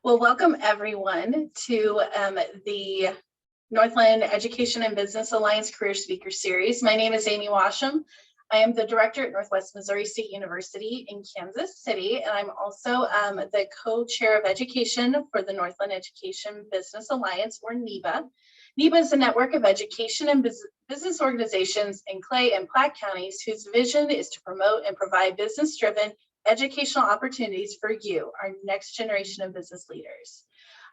Well, welcome everyone to the Northland Education and Business Alliance Career Speaker Series. My name is Amy Washam. I am the director at Northwest Missouri State University in Kansas City, and I'm also the co-chair of education for the Northland Education Business Alliance, or NEBA. NEBA is a network of education and business organizations in Clay and Platte Counties whose vision is to promote and provide business-driven educational opportunities for you, our next generation of business leaders.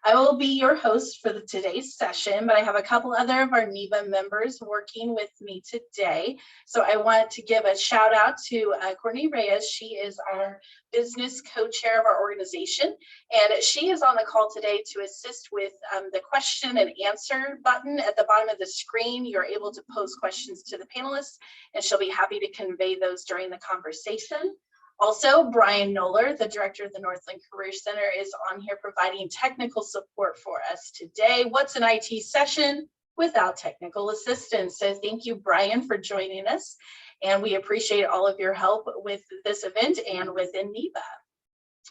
I will be your host for today's session, but I have a couple other of our NEBA members working with me today. So I want to give a shout out to Courtney Reyes. She is our business co-chair of our organization, and she is on the call today to assist with the question and answer button at the bottom of the screen. You're able to pose questions to the panelists, and she'll be happy to convey those during the conversation. Also, Brian Noller, the director of the Northland Career Center, is on here providing technical support for us today. What's an IT session without technical assistance? So thank you, Brian, for joining us. And we appreciate all of your help with this event and within NEBA.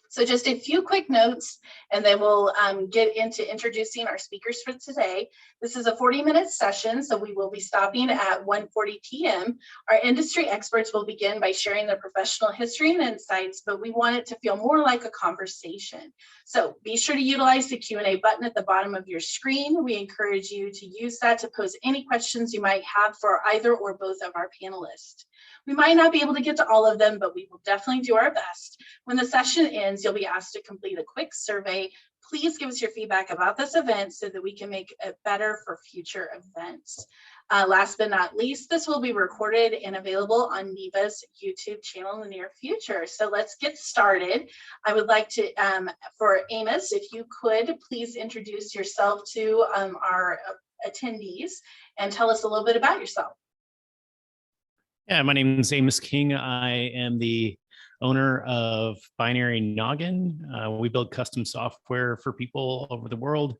So just a few quick notes, and then we'll get into introducing our speakers for today. This is a 40-minute session, so we will be stopping at 1:40 p.m. Our industry experts will begin by sharing their professional history and insights, but we want it to feel more like a conversation. So be sure to utilize the Q&A button at the bottom of your screen. We encourage you to use that to pose any questions you might have for either or both of our panelists. We might not be able to get to all of them, but we will definitely do our best. When the session ends, you'll be asked to complete a quick survey. Please give us your feedback about this event so that we can make it better for future events. Last but not least, this will be recorded and available on NEBA's YouTube channel in the near future. So let's get started. I would like to, for Amos, if you could please introduce yourself to our attendees and tell us a little bit about yourself. Yeah, my name is Amos King. I am the owner of Binary Noggin. We build custom software for people over the world.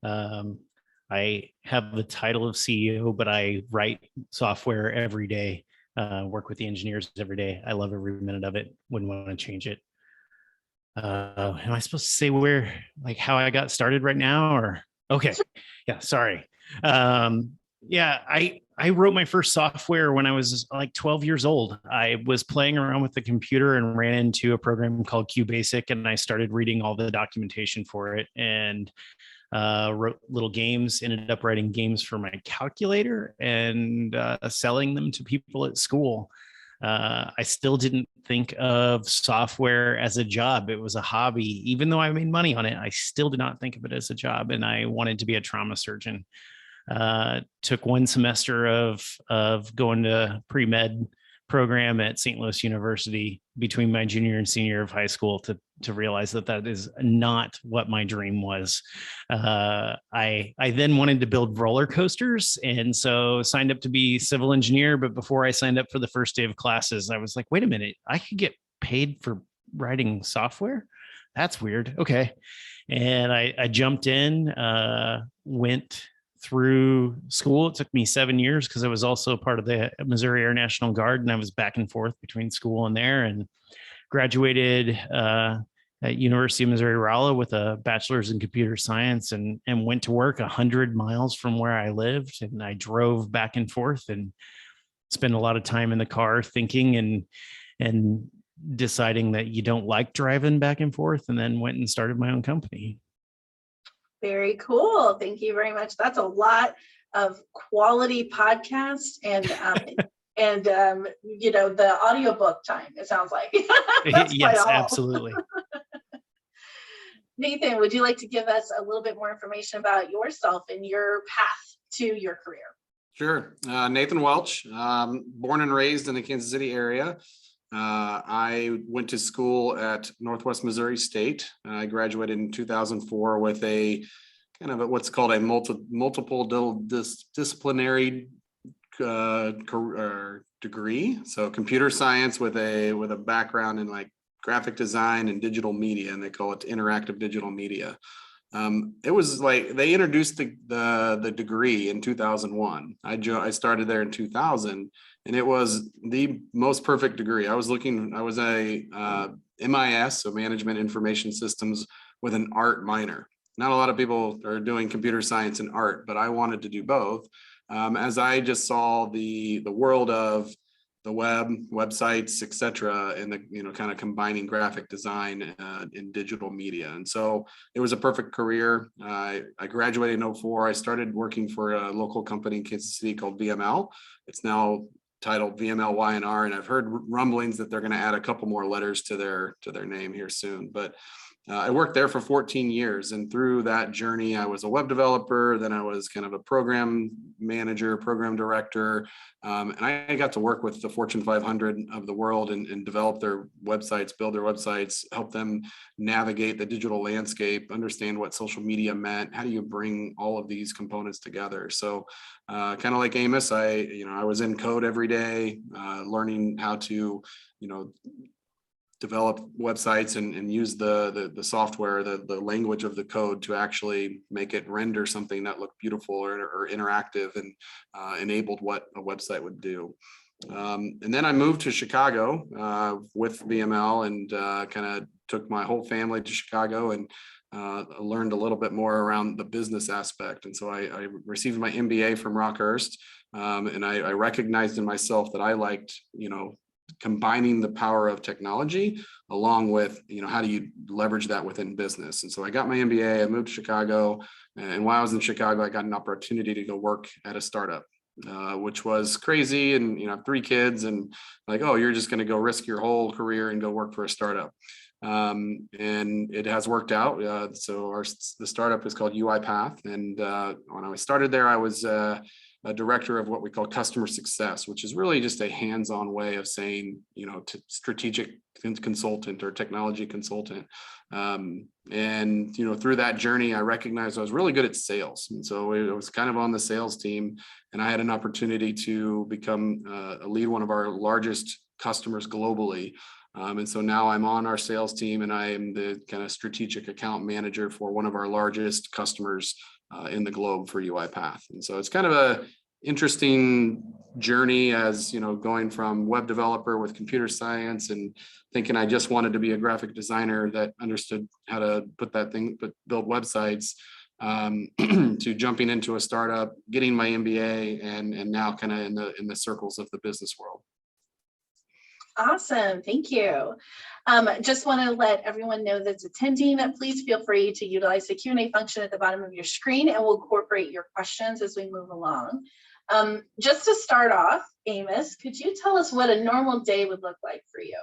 I have the title of CEO, but I write software every day, work with the engineers every day. I love every minute of it. Wouldn't want to change it. Am I supposed to say how I got started right now? Or okay, yeah, sorry. I wrote my first software when I was like 12 years old. I was playing around with the computer and ran into a program called QBasic, and I started reading all the documentation for it and wrote little games, ended up writing games for my calculator and selling them to people at school. I still didn't think of software as a job. It was a hobby. Even though I made money on it, I still did not think of it as a job, and I wanted to be a trauma surgeon. Took one semester of going to pre-med program at St. Louis University between my junior and senior year of high school to realize that is not what my dream was. I then wanted to build roller coasters, and so signed up to be civil engineer. But before I signed up for the first day of classes, I was like, wait a minute, I could get paid for writing software? That's weird. Okay. And I jumped in, went through school. It took me 7 years because I was also part of the Missouri Air National Guard, and I was back and forth between school and there, and graduated at University of Missouri Rolla with a bachelor's in computer science, and went to work 100 miles from where I lived. And I drove back and forth and spent a lot of time in the car thinking and deciding that you don't like driving back and forth, and then went and started my own company. Very cool. Thank you very much. That's a lot of quality podcast and the audiobook time, it sounds like. Yes, absolutely. Nathan, would you like to give us a little bit more information about yourself and your path to your career? Sure. Nathan Welch, born and raised in the Kansas City area. I went to school at Northwest Missouri State. I graduated in 2004 with a kind of what's called a multiple disciplinary degree. So computer science with a background in like graphic design and digital media, and they call it interactive digital media. It was like they introduced the degree in 2001. I started there in 2000. And it was the most perfect degree. I was a MIS, so Management Information Systems, with an art minor. Not a lot of people are doing computer science and art, but I wanted to do both. As I just saw the world of the web, websites, et cetera, and the, kind of combining graphic design in digital media. And so it was a perfect career. I graduated in 2004. I started working for a local company in Kansas City called VML. It's now titled VML Y&R, and I've heard rumblings that they're going to add a couple more letters to their name here soon. But I worked there for 14 years, and through that journey, I was a web developer. Then I was kind of a program manager, program director, and I got to work with the Fortune 500 of the world and develop their websites, build their websites, help them navigate the digital landscape, understand what social media meant. How do you bring all of these components together? So, kind of like Amos, I was in code every day, learning how to, develop websites and use the software, the language of the code to actually make it render something that looked beautiful or interactive and enabled what a website would do. And then I moved to Chicago with VML and kind of took my whole family to Chicago and learned a little bit more around the business aspect. And so I received my MBA from Rockhurst, and I recognized in myself that I liked, combining the power of technology along with, how do you leverage that within business? And so I got my MBA, I moved to Chicago, and while I was in Chicago, I got an opportunity to go work at a startup, which was crazy. And, I have 3 kids and like, oh, you're just going to go risk your whole career and go work for a startup. And it has worked out. So the startup is called UiPath. And when I started there, I was a director of what we call customer success, which is really just a hands-on way of saying, to strategic consultant or technology consultant. And, through that journey, I recognized I was really good at sales. And so I was kind of on the sales team, and I had an opportunity to become lead one of our largest customers globally. And so now I'm on our sales team, and I am the kind of strategic account manager for one of our largest customers in the globe for UiPath. And so it's kind of a interesting journey as, going from web developer with computer science and thinking I just wanted to be a graphic designer that understood how to build websites, to jumping into a startup, getting my MBA, and now kind of in the circles of the business world. Awesome, thank you. Just want to let everyone know that's attending, please feel free to utilize the Q&A function at the bottom of your screen, and we'll incorporate your questions as we move along. Just to start off, Amos, could you tell us what a normal day would look like for you?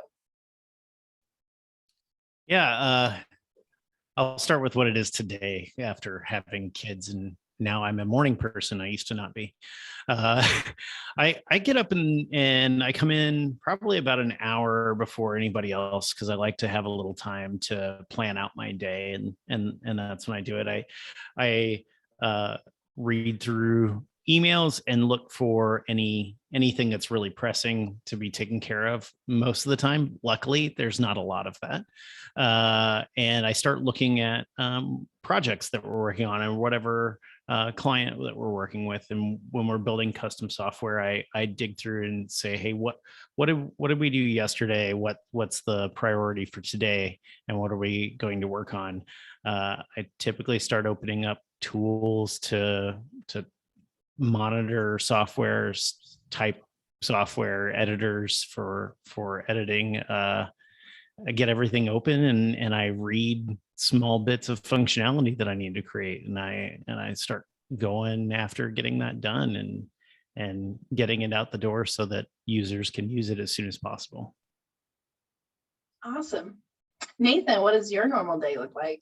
Yeah, I'll start with what it is today after having kids, and now I'm a morning person. I used to not be. I get up and I come in probably about an hour before anybody else because I like to have a little time to plan out my day, and that's when I do it. I read through emails and look for anything that's really pressing to be taken care of. Most of the time, luckily, there's not a lot of that. And I start looking at projects that we're working on and whatever client that we're working with. And when we're building custom software, I dig through and say, hey, what did we do yesterday? What's the priority for today? And what are we going to work on? I typically start opening up tools to monitor softwares, type software editors for editing. I get everything open and I read small bits of functionality that I need to create, and I start going after getting that done and getting it out the door so that users can use it as soon as possible. Awesome. Nathan, what does your normal day look like?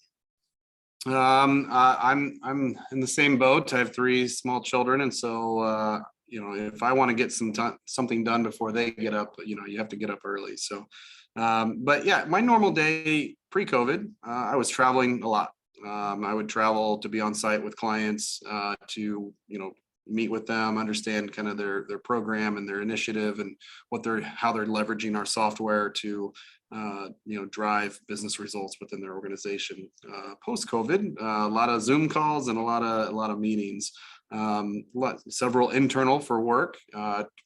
I'm in the same boat. I have 3 small children, and so if I want to get something done before they get up, you have to get up early. So, but yeah, my normal day pre-COVID, I was traveling a lot. I would travel to be on site with clients, to meet with them, understand kind of their program and their initiative and how they're leveraging our software to drive business results within their organization. Post-COVID, a lot of Zoom calls and a lot of meetings. Several internal for work,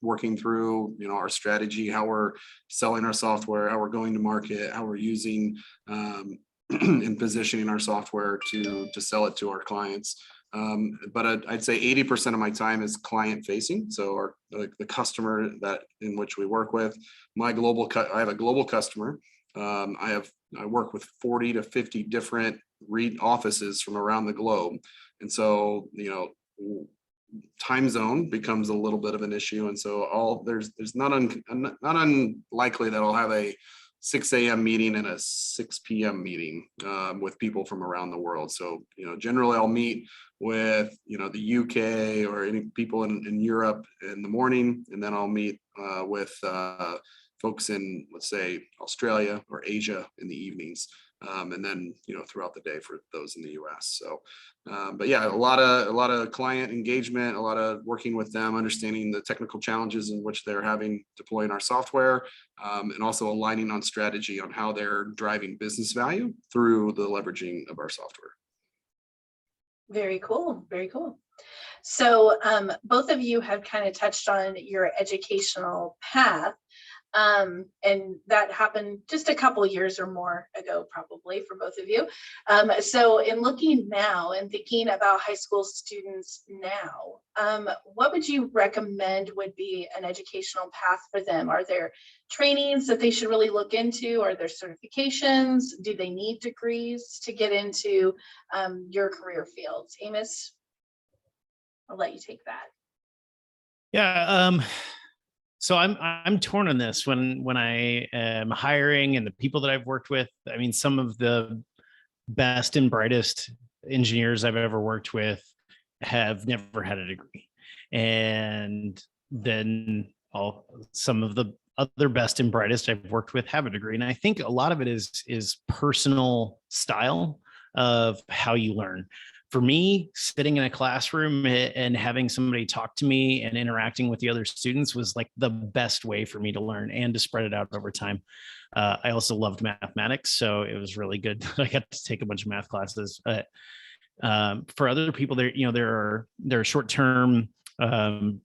working through our strategy, how we're selling our software, how we're going to market, how we're using in positioning our software to sell it to our clients. But I'd say 80% of my time is client facing. So the customer that in which we work with, I have a global customer. I work with 40 to 50 different offices from around the globe. And so, time zone becomes a little bit of an issue. And so there's not unlikely that I'll have a 6 a.m. meeting and a 6 p.m. meeting with people from around the world. So, generally I'll meet with, the UK or any people in Europe in the morning, and then I'll meet with folks in, let's say, Australia or Asia in the evenings. And then, throughout the day for those in the US. So, but yeah, a lot of client engagement, a lot of working with them, understanding the technical challenges in which they're having deploying our software, and also aligning on strategy on how they're driving business value through the leveraging of our software. Very cool. Very cool. So both of you have kind of touched on your educational path. And that happened just a couple years or more ago, probably for both of you. So in looking now and thinking about high school students now, what would you recommend would be an educational path for them? Are there trainings that they should really look into? Are there certifications? Do they need degrees to get into your career fields? Amos, I'll let you take that. Yeah. So I'm torn on this when I am hiring, and the people that I've worked with. I mean, some of the best and brightest engineers I've ever worked with have never had a degree, and then some of the other best and brightest I've worked with have a degree. And I think a lot of it is personal style of how you learn. For me, sitting in a classroom and having somebody talk to me and interacting with the other students was like the best way for me to learn and to spread it out over time. I also loved mathematics, so it was really good. I got to take a bunch of math classes. But for other people, there are short-term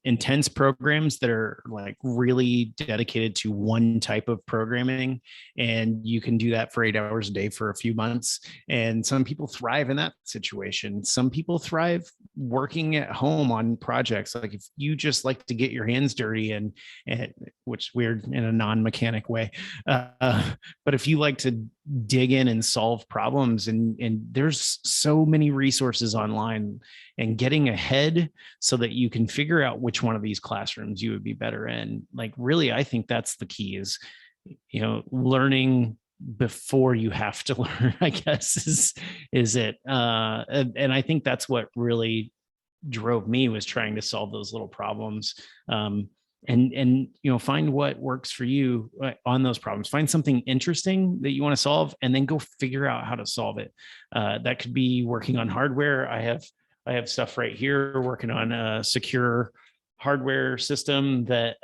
intense programs that are like really dedicated to one type of programming, and you can do that for 8 hours a day for a few months. And some people thrive in that situation. Some people thrive working at home on projects. Like if you just like to get your hands dirty and which weird in a non-mechanic way, but if you like to dig in and solve problems, and there's so many resources online, and getting ahead so that you can figure out which one of these classrooms you would be better in. Like, really, I think that's the key is, learning before you have to learn, I guess is it. And I think that's what really drove me, was trying to solve those little problems. And find what works for you on those problems. Find something interesting that you want to solve, and then go figure out how to solve it. That could be working on hardware. I have stuff right here working on a secure hardware system that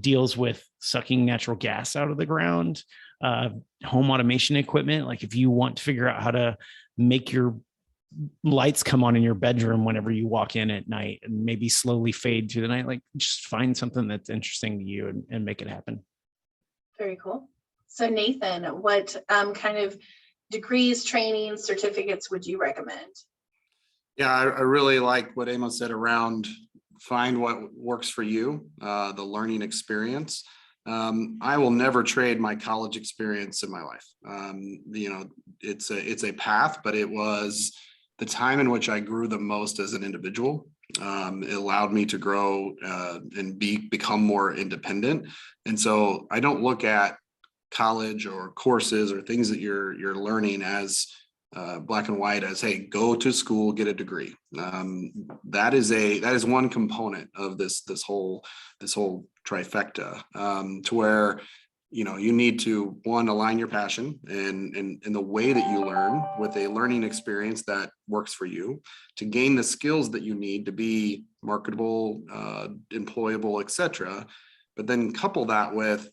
deals with sucking natural gas out of the ground. Home automation equipment. Like if you want to figure out how to make your lights come on in your bedroom whenever you walk in at night, and maybe slowly fade through the night, like just find something that's interesting to you and make it happen. Very cool. So Nathan, what kind of degrees, trainings, certificates would you recommend? Yeah, I really like what Amos said around find what works for you, the learning experience. I will never trade my college experience in my life. It's a path, but it was the time in which I grew the most as an individual. It allowed me to grow and become more independent. And so I don't look at college or courses or things that you're learning as black and white as, hey, go to school, get a degree. That is one component of this whole trifecta, to where you need to, one, align your passion and the way that you learn with a learning experience that works for you to gain the skills that you need to be marketable, employable, etc. But then couple that with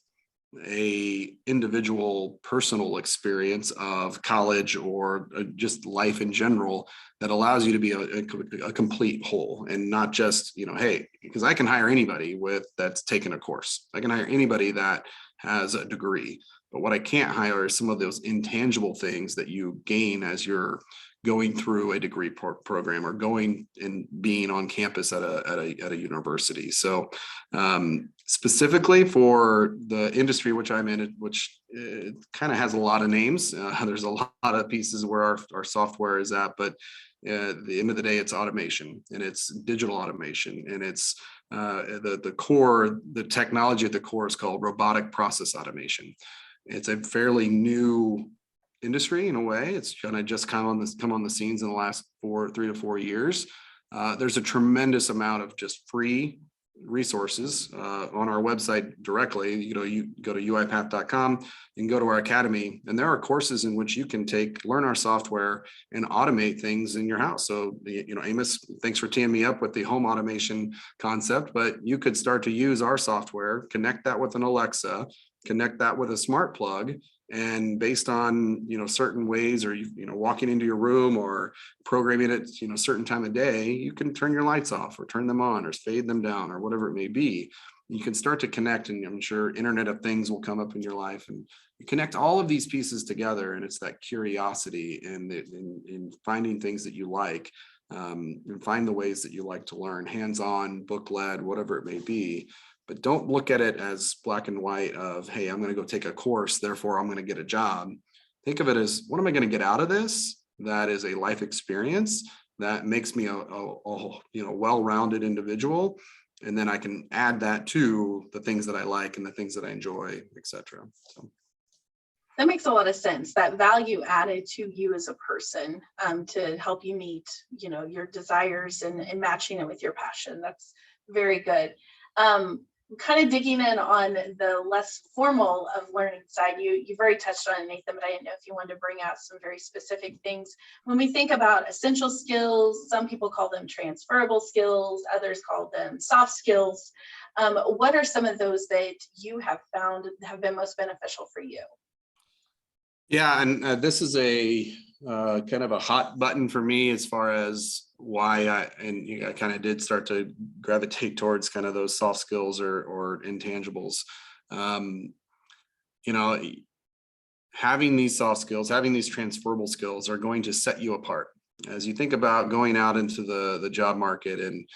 a individual personal experience of college or just life in general that allows you to be a complete whole, and not just, hey, because I can hire anybody that's taken a course. I can hire anybody that has a degree. But what I can't hire is some of those intangible things that you gain as you're going through a degree program or going and being on campus at a university. So specifically for the industry which I'm in, which kind of has a lot of names, there's a lot of pieces where our software is at, but at the end of the day, it's automation, and it's digital automation, and it's the core, the technology at the core is called robotic process automation. It's a fairly new industry in a way. It's kind of just come on the scenes in the last 3 to 4 years. There's a tremendous amount of just free resources on our website directly. You go to UiPath.com, you can go to our academy, and there are courses in which you can learn our software and automate things in your house. So, Amos, thanks for teeing me up with the home automation concept, but you could start to use our software, connect that with an Alexa, connect that with a smart plug, and based on certain ways, or walking into your room or programming it certain time of day, you can turn your lights off or turn them on or fade them down or whatever it may be. You can start to connect, and I'm sure Internet of Things will come up in your life, and you connect all of these pieces together, and it's that curiosity in finding things that you like, and find the ways that you like to learn, hands-on, book-led, whatever it may be. But don't look at it as black and white of, hey, I'm going to go take a course, therefore I'm going to get a job. Think of it as, what am I going to get out of this? That is a life experience that makes me a well-rounded individual. And then I can add that to the things that I like and the things that I enjoy, etc. So. That makes a lot of sense. That value added to you as a person, to help you meet, your desires and matching it with your passion. That's very good. Kind of digging in on the less formal of learning side, you've already touched on it, Nathan, but I didn't know if you wanted to bring out some very specific things. When we think about essential skills, some people call them transferable skills, others call them soft skills. What are some of those that you have found have been most beneficial for you? Yeah, and this is a kind of a hot button for me as far as why I kind of did start to gravitate towards kind of those soft skills or intangibles. Having these soft skills, having these transferable skills are going to set you apart. As you think about going out into the job market, and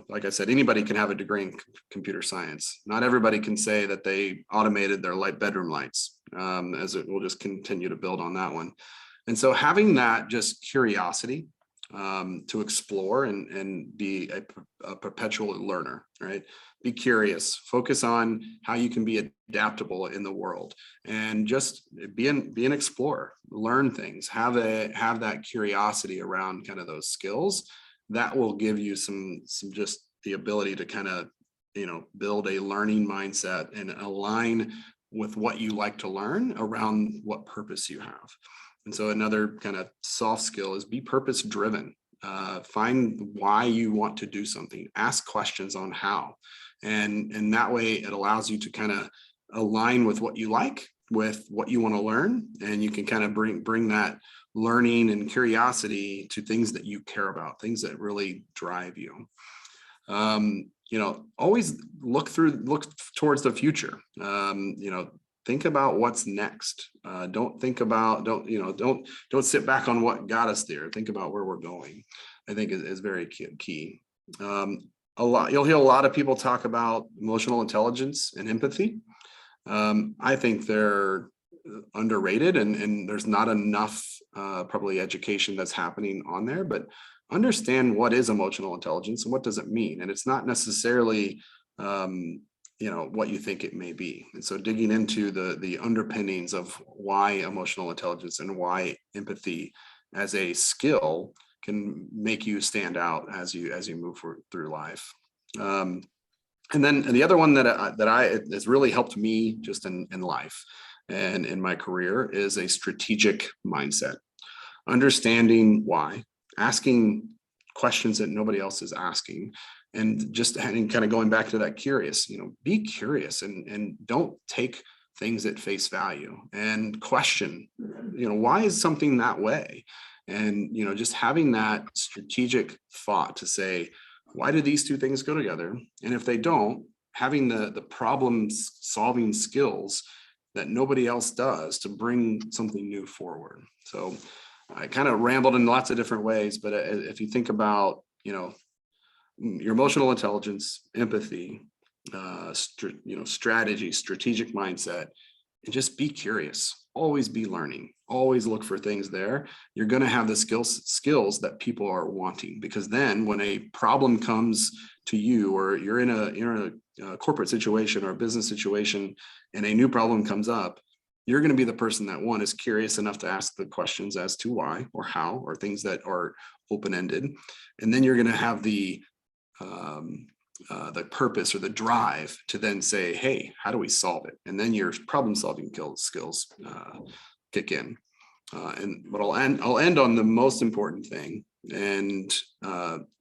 like I said, anybody can have a degree in computer science. Not everybody can say that they automated their bedroom lights, as it will just continue to build on that one. And so having that just curiosity to explore and be a perpetual learner, right? Be curious, focus on how you can be adaptable in the world, and just be an explorer, learn things, have that curiosity around kind of those skills. That will give you some just the ability to kind of, build a learning mindset and align with what you like to learn around what purpose you have. And so another kind of soft skill is be purpose driven. Find why you want to do something, ask questions on how, and that way it allows you to kind of align with what you like, with what you want to learn, and you can kind of bring that learning and curiosity to things that you care about, things that really drive you. Always look towards the future. Think about what's next. Don't sit back on what got us there. Think about where we're going. I think is very key. You'll hear a lot of people talk about emotional intelligence and empathy. I think they're underrated, and there's not enough probably education that's happening on there. But understand what is emotional intelligence and what does it mean. And it's not necessarily what you think it may be. And so digging into the underpinnings of why emotional intelligence and why empathy as a skill can make you stand out as you move through life. And then the other one that has really helped me just in life and in my career is a strategic mindset. Understanding why, asking questions that nobody else is asking, and just kind of going back to that curious, be curious and don't take things at face value, and question, why is something that way? And, just having that strategic thought to say, why do these two things go together? And if they don't, having the problem solving skills that nobody else does to bring something new forward. So I kind of rambled in lots of different ways, but if you think about, your emotional intelligence, empathy, strategy, strategic mindset, and just be curious, always be learning, always look for things there. You're going to have the skills that people are wanting, because then when a problem comes to you, or you're in a corporate situation or a business situation and a new problem comes up, you're going to be the person that, one, is curious enough to ask the questions as to why or how, or things that are open-ended. And then you're going to have the purpose or the drive to then say, hey, how do we solve it? And then your problem solving skills kick in. But I'll end on the most important thing, and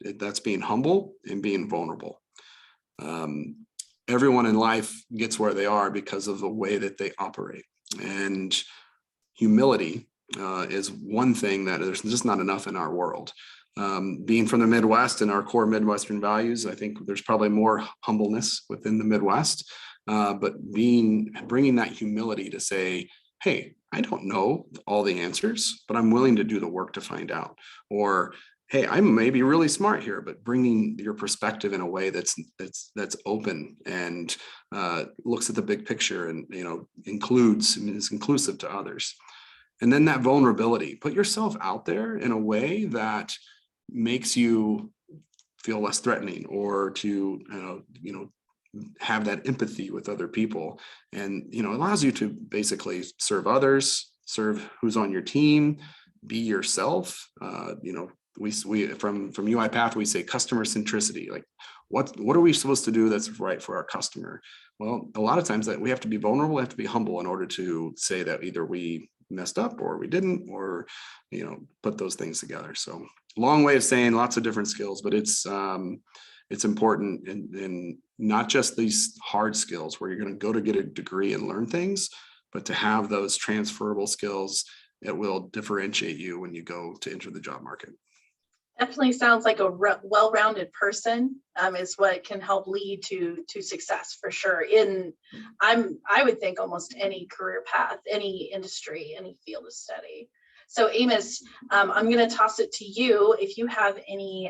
that's being humble and being vulnerable. Everyone in life gets where they are because of the way that they operate, and humility is one thing that there's just not enough in our world. Being from the Midwest and our core Midwestern values, I think there's probably more humbleness within the Midwest, but bringing that humility to say, hey, I don't know all the answers, but I'm willing to do the work to find out. Or, hey, I may be really smart here, but bringing your perspective in a way that's open and looks at the big picture and is inclusive to others. And then that vulnerability, put yourself out there in a way that makes you feel less threatening, or to have that empathy with other people, and allows you to basically serve others, serve who's on your team, be yourself. We from UiPath, we say customer centricity. Like, what are we supposed to do that's right for our customer? Well, a lot of times that we have to be vulnerable, we have to be humble in order to say that either we messed up or we didn't, or put those things together. So long way of saying lots of different skills, but it's important in not just these hard skills where you're going to go to get a degree and learn things, but to have those transferable skills that will differentiate you when you go to enter the job market. Definitely sounds like a well-rounded person is what can help lead to success, for sure. I would think almost any career path, any industry, any field of study. So Amos, I'm going to toss it to you. If you have any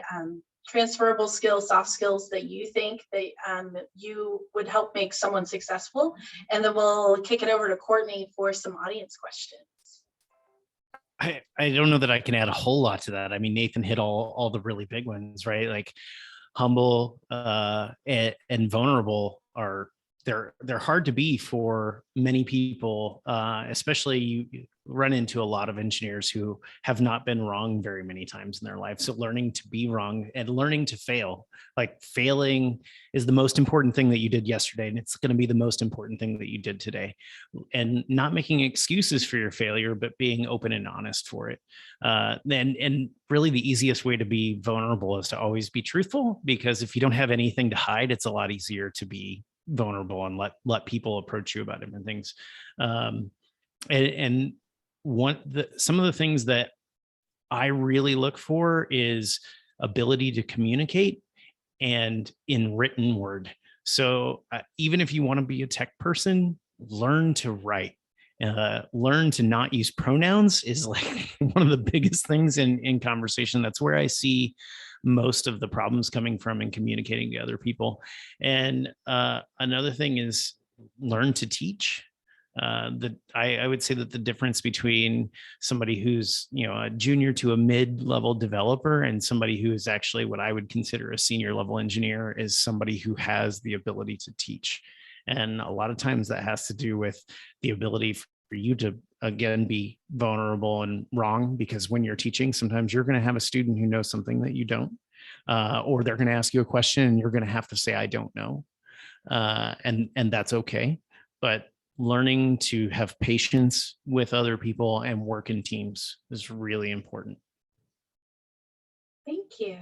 transferable skills, soft skills that you think that you would help make someone successful, and then we'll kick it over to Courtney for some audience questions. I don't know that I can add a whole lot to that. I mean, Nathan hit all the really big ones, right? Like humble and vulnerable they're hard to be for many people, especially you run into a lot of engineers who have not been wrong very many times in their life. So learning to be wrong and learning to fail, like failing is the most important thing that you did yesterday. And it's going to be the most important thing that you did today, and not making excuses for your failure, but being open and honest for it. And really the easiest way to be vulnerable is to always be truthful, because if you don't have anything to hide, it's a lot easier to be vulnerable and let people approach you about different things. And some of the things that I really look for is ability to communicate and in written word. So even if you want to be a tech person, learn to write. Learn to not use pronouns is like one of the biggest things in conversation. That's where I see most of the problems coming from in communicating to other people. And another thing is learn to teach. I would say that the difference between somebody who's a junior to a mid-level developer and somebody who is actually what I would consider a senior level engineer is somebody who has the ability to teach. And a lot of times that has to do with the ability for you to, again, be vulnerable and wrong, because when you're teaching, sometimes you're going to have a student who knows something that you don't, or they're going to ask you a question and you're going to have to say, I don't know. And that's okay. But learning to have patience with other people and work in teams is really important. Thank you.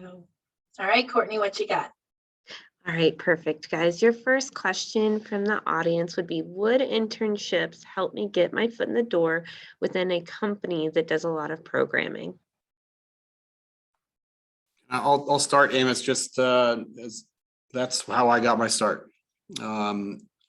All right, Courtney, what you got? All right, perfect, guys. Your first question from the audience would be, would internships help me get my foot in the door within a company that does a lot of programming? I'll start, Amos, just that's how I got my start.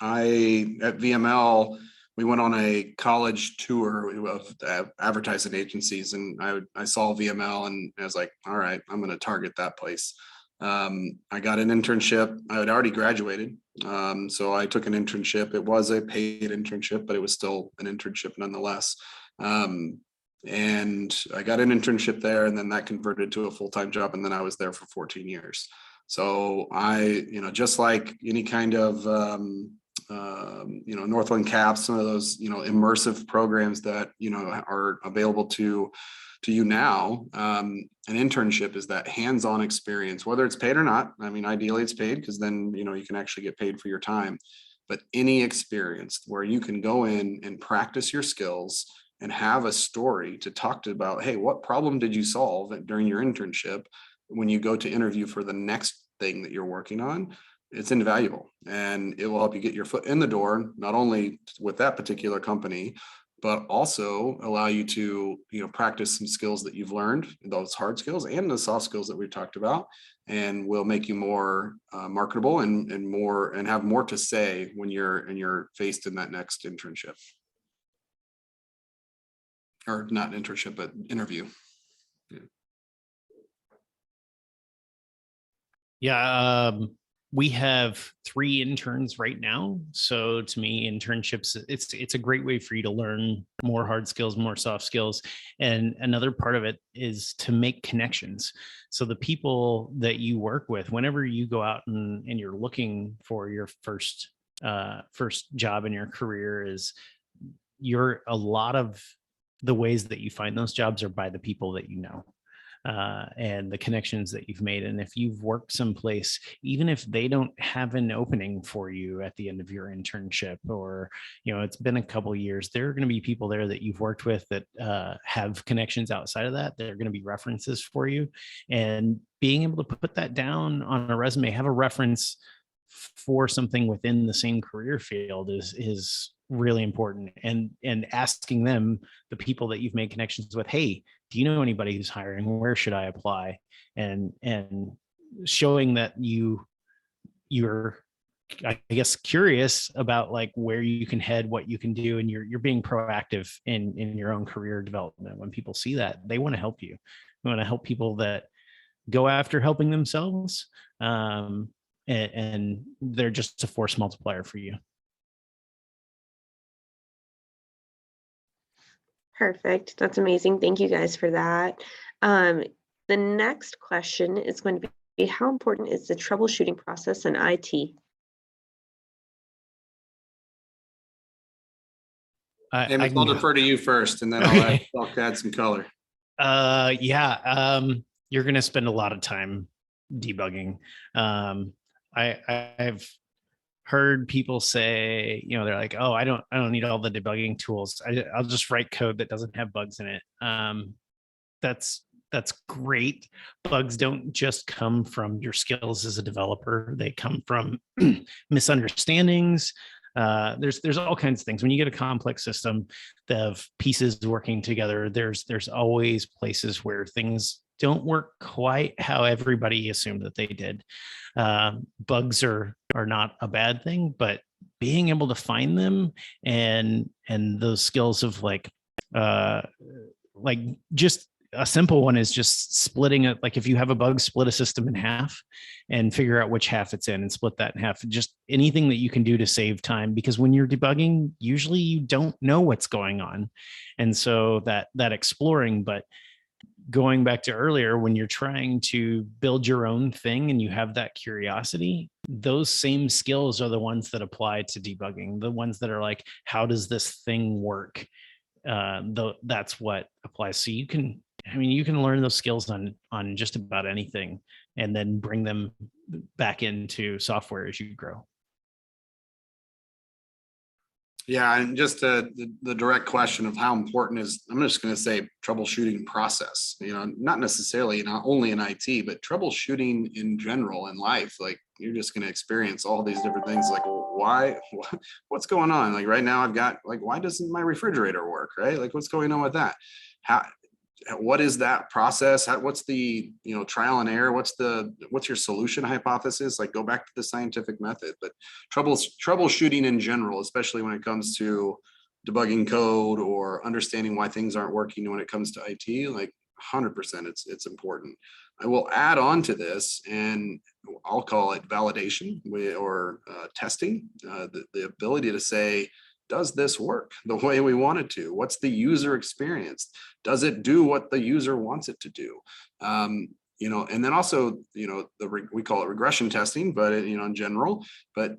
I, at VML, we went on a college tour of advertising agencies, and I saw VML and I was like, all right, I'm going to target that place. I got an internship. I had already graduated. So I took an internship. It was a paid internship, but it was still an internship nonetheless. And I got an internship there, and then that converted to a full-time job. And then I was there for 14 years. So I, just like any kind of, Northland CAPS, some of those, immersive programs that, are available to you now, an internship is that hands-on experience, whether it's paid or not. I mean, ideally it's paid, because then, you can actually get paid for your time, but any experience where you can go in and practice your skills and have a story to talk to about, hey, what problem did you solve during your internship? When you go to interview for the next thing that you're working on, it's invaluable, and it will help you get your foot in the door, not only with that particular company, but also allow you to, practice some skills that you've learned, those hard skills and the soft skills that we've talked about, and will make you more marketable and have more to say when you're faced in that next internship. Or not internship, but interview. Yeah, we have 3 interns right now. So to me, internships, it's a great way for you to learn more hard skills, more soft skills. And another part of it is to make connections. So the people that you work with, whenever you go out and you're looking for your first job in your career, is a lot of the ways that you find those jobs are by the people that you know. And the connections that you've made. And if you've worked someplace, even if they don't have an opening for you at the end of your internship, or, it's been a couple of years, there are going to be people there that you've worked with that have connections outside of that. They're going to be references for you. And being able to put that down on a resume, have a reference for something within the same career field is really important. And asking them, the people that you've made connections with, hey, do you know anybody who's hiring? Where should I apply? And showing that you're, I guess, curious about like where you can head, what you can do, and you're being proactive in your own career development. When people see that, they want to help you. We want to help people that go after helping themselves, and they're just a force multiplier for you. Perfect. That's amazing. Thank you guys for that. The next question is going to be, how important is the troubleshooting process in IT? Amos, I'll defer to you first, and then I'll add some color. You're going to spend a lot of time debugging. I've heard people say, they're like, oh, I don't need all the debugging tools. I'll just write code that doesn't have bugs in it. That's great. Bugs don't just come from your skills as a developer. They come from misunderstandings. There's all kinds of things. When you get a complex system of pieces working together, there's always places where things don't work quite how everybody assumed that they did. Bugs are not a bad thing, but being able to find them and those skills of like just a simple one is just splitting it. Like if you have a bug, split a system in half and figure out which half it's in and split that in half. Just anything that you can do to save time, because when you're debugging, usually you don't know what's going on. And so that exploring, but going back to earlier, when you're trying to build your own thing and you have that curiosity, those same skills are the ones that apply to debugging, the ones that are like, how does this thing work? That's what applies. So you can learn those skills on just about anything and then bring them back into software as you grow. Yeah, and just the direct question of how important is, I'm just going to say troubleshooting process, not necessarily not only in IT, but troubleshooting in general in life. Like you're just going to experience all these different things. Like, what's going on? Like right now I've got like, why doesn't my refrigerator work? Right? Like what's going on with that? What is that process? What's the, trial and error? What's your solution hypothesis? Like go back to the scientific method, but troubleshooting in general, especially when it comes to debugging code or understanding why things aren't working when it comes to IT, like 100% it's important. I will add on to this, and I'll call it validation or testing, the ability to say, does this work the way we want it to? What's the user experience? Does it do what the user wants it to do? And then also, we call it regression testing, but in general, but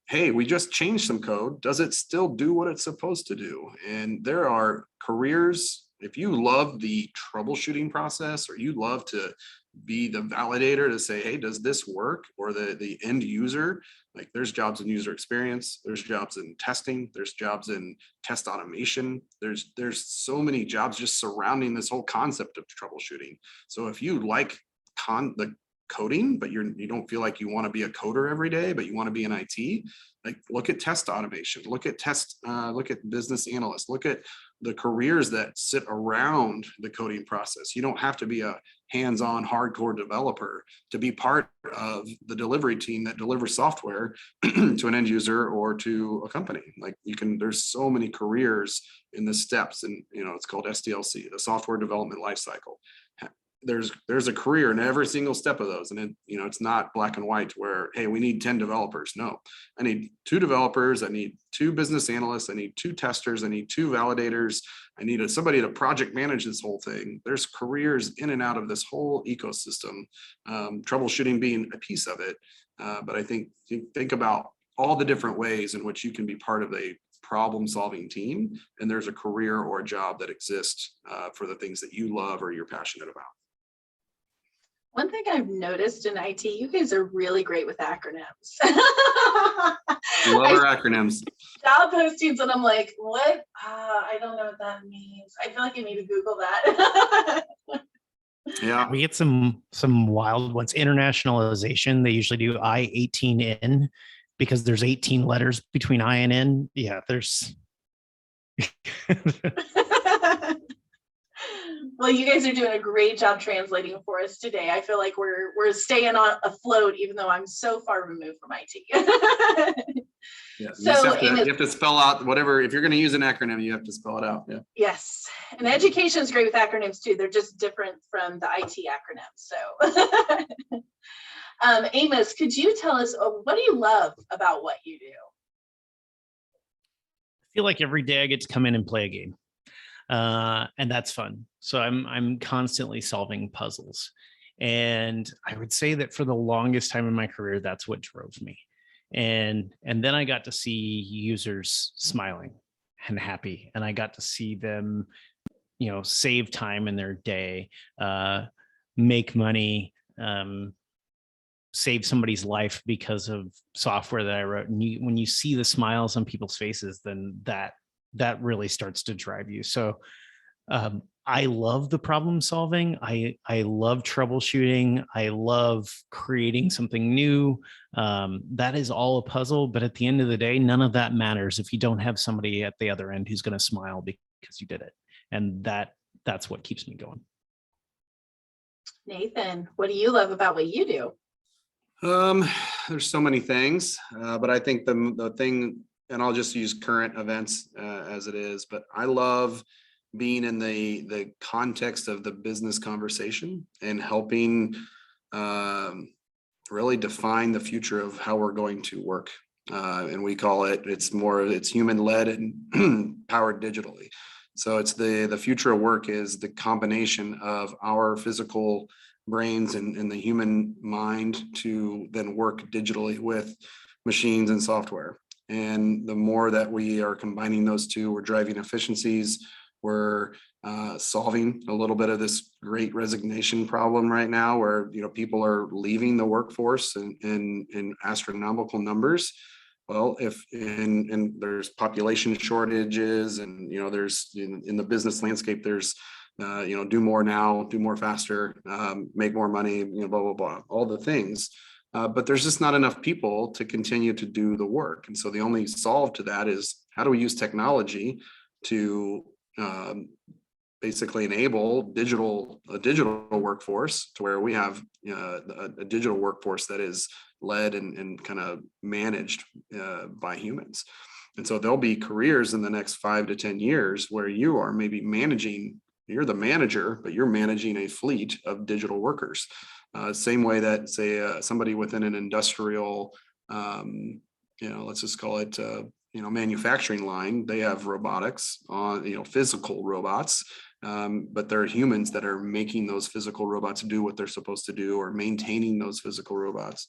hey, we just changed some code. Does it still do what it's supposed to do? And there are careers, if you love the troubleshooting process, or you love to be the validator to say, hey, does this work? Or the end user, like there's jobs in user experience, there's jobs in testing, there's jobs in test automation. There's so many jobs just surrounding this whole concept of troubleshooting. So if you like the coding, but you don't feel like you want to be a coder every day, but you want to be in IT, like look at test automation, look at business analysts, look at the careers that sit around the coding process. You don't have to be a hands-on hardcore developer to be part of the delivery team that delivers software to an end user or to a company. Like there's so many careers in the steps, and it's called SDLC, the software development lifecycle. There's a career in every single step of those. And it's not black and white where, hey, we need 10 developers. No, I need 2 developers. I need 2 business analysts. I need 2 testers. I need 2 validators. I need somebody to project manage this whole thing. There's careers in and out of this whole ecosystem, troubleshooting being a piece of it. But I think about all the different ways in which you can be part of a problem-solving team, and there's a career or a job that exists for the things that you love or you're passionate about. One thing I've noticed in IT, you guys are really great with acronyms. Love our acronyms. Job postings, and I'm like, what? I don't know what that means. I feel like I need to Google that. Yeah, We get some wild ones. Internationalization, they usually do I-18N because there's 18 letters between I and N. Yeah, there's. Well, you guys are doing a great job translating for us today. I feel like we're staying afloat, even though I'm so far removed from IT. yeah. So You have to spell out whatever. If you're going to use an acronym, you have to spell it out. Yeah. Yes, and education is great with acronyms too. They're just different from the IT acronyms. So, Amos, could you tell us what do you love about what you do? I feel like every day I get to come in and play a game. And that's fun. So I'm constantly solving puzzles. And I would say that for the longest time in my career, that's what drove me. And then I got to see users smiling and happy, and I got to see them, save time in their day, make money, save somebody's life because of software that I wrote. And when you see the smiles on people's faces, then that really starts to drive you. So I love the problem solving. I love troubleshooting. I love creating something new. That is all a puzzle, but at the end of the day, none of that matters if you don't have somebody at the other end who's going to smile because you did it. And that's what keeps me going. Nathan, what do you love about what you do? There's so many things, but I think the thing, and I'll just use current events as it is, but I love being in the context of the business conversation and helping really define the future of how we're going to work. And we call it's human led and powered digitally. So it's the future of work is the combination of our physical brains and the human mind to then work digitally with machines and software. And the more that we are combining those two, we're driving efficiencies. We're solving a little bit of this great resignation problem right now, where people are leaving the workforce in astronomical numbers. Well, and there's population shortages, and there's in the business landscape, there's do more now, do more faster, make more money, blah blah blah, all the things. But there's just not enough people to continue to do the work. And so the only solve to that is how do we use technology to basically enable a digital workforce to where we have a digital workforce that is led and kind of managed by humans. And so there'll be careers in the next 5 to 10 years where you are maybe managing, you're the manager, but you're managing a fleet of digital workers. Same way that, say, somebody within an industrial, let's just call it, manufacturing line, they have robotics on, physical robots, but there are humans that are making those physical robots do what they're supposed to do, or maintaining those physical robots.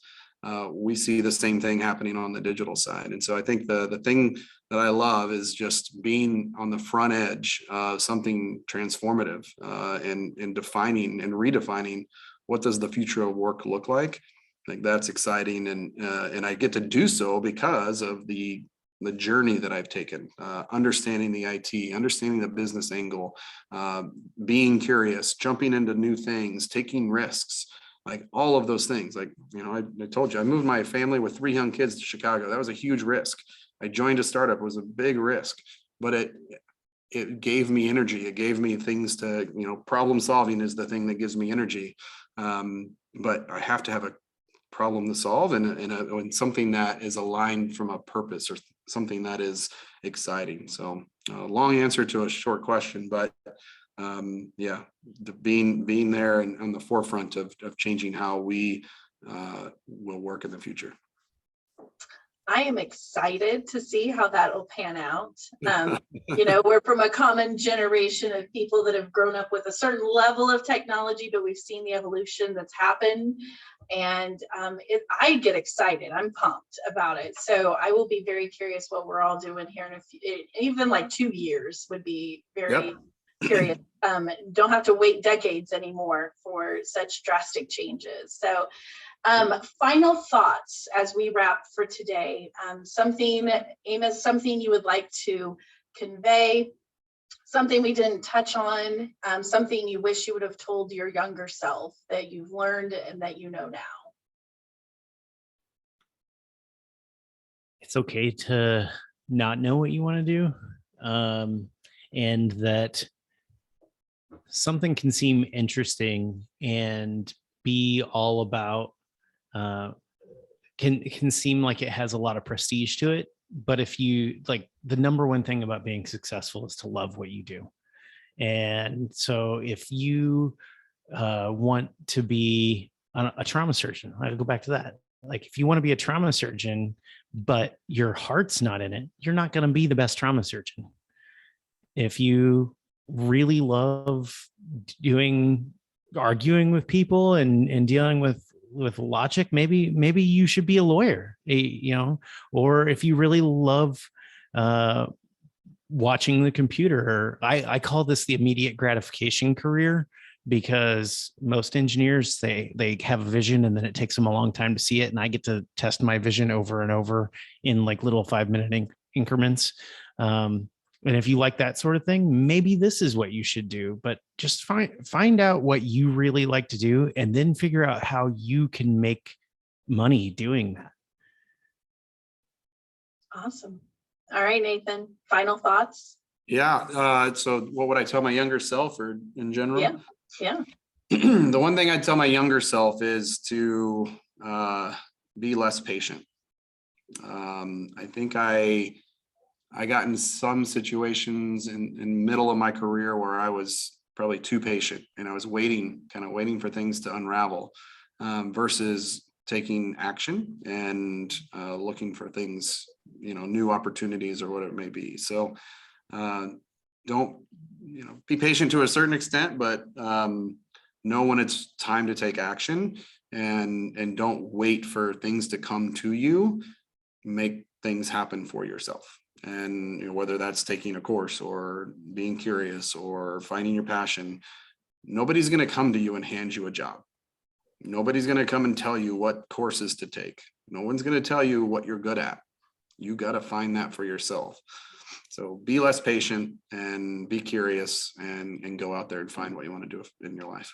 We see the same thing happening on the digital side. And so I think the thing that I love is just being on the front edge of something transformative, and defining and redefining what does the future of work look like. I think that's exciting, and I get to do so because of the journey that I've taken, understanding the IT, understanding the business angle, being curious, jumping into new things, taking risks. Like all of those things. Like, I told you, I moved my family with 3 young kids to Chicago. That was a huge risk. I joined a startup. It was a big risk, but it gave me energy. It gave me things to, problem solving is the thing that gives me energy. But I have to have a problem to solve and something that is aligned from a purpose, or something that is exciting. So long answer to a short question, but being there and on the forefront of changing how we will work in the future. I am excited to see how that will pan out. We're from a common generation of people that have grown up with a certain level of technology, but we've seen the evolution that's happened. And I get excited. I'm pumped about it. So I will be very curious what we're all doing here in even like 2 years would be very curious. Don't have to wait decades anymore for such drastic changes. So final thoughts as we wrap for today. Amos, something you would like to convey, something we didn't touch on, something you wish you would have told your younger self that you've learned and that you know now. It's okay to not know what you want to do, and that something can seem interesting and be all about, can seem like it has a lot of prestige to it. But if you like, the number one thing about being successful is to love what you do. And so if you want to be a trauma surgeon, I'll go back to that. Like if you want to be a trauma surgeon, but your heart's not in it, you're not going to be the best trauma surgeon. If you really love arguing with people and dealing with logic, maybe you should be a lawyer, or if you really love watching the computer. I call this the immediate gratification career, because most engineers, they have a vision and then it takes them a long time to see it, and I get to test my vision over and over in like little 5-minute increments. And if you like that sort of thing, maybe this is what you should do. But just find out what you really like to do, and then figure out how you can make money doing that. Awesome. All right, Nathan, final thoughts? Yeah. So what would I tell my younger self, or in general? Yeah. The one thing I'd tell my younger self is to be less patient. I think I got in some situations in middle of my career where I was probably too patient, and I was waiting for things to unravel, versus taking action and looking for things, new opportunities or whatever it may be. So don't, be patient to a certain extent, but know when it's time to take action, and don't wait for things to come to you. Make things happen for yourself. And whether that's taking a course or being curious or finding your passion, nobody's going to come to you and hand you a job. Nobody's going to come and tell you what courses to take. No one's going to tell you what you're good at. You got to find that for yourself. So be less patient and be curious, and go out there and find what you want to do in your life,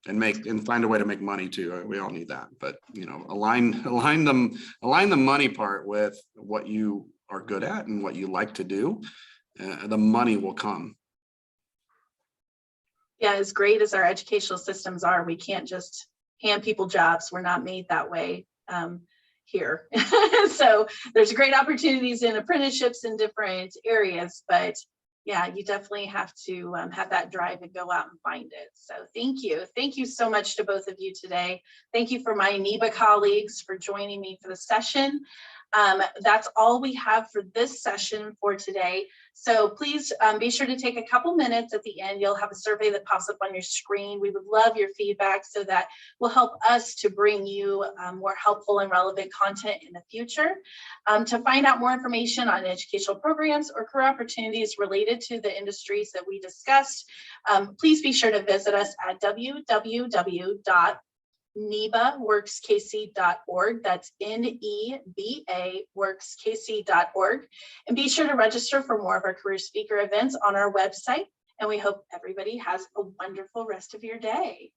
and find a way to make money too. We all need that, but align the money part with what you are good at and what you like to do. The money will come. Yeah, as great as our educational systems are, we can't just hand people jobs. We're not made that way. here. So there's great opportunities in apprenticeships in different areas, but yeah, you definitely have to have that drive and go out and find it. So thank you. Thank you so much to both of you today. Thank you for my NEBA colleagues for joining me for the session. That's all we have for this session for today. So please be sure to take a couple minutes at the end. You'll have a survey that pops up on your screen. We would love your feedback so that will help us to bring you more helpful and relevant content in the future. To find out more information on educational programs or career opportunities related to the industries that we discussed, please be sure to visit us at www.nebaworkskc.org. That's NEBA workskc.org. And be sure to register for more of our career speaker events on our website. And we hope everybody has a wonderful rest of your day.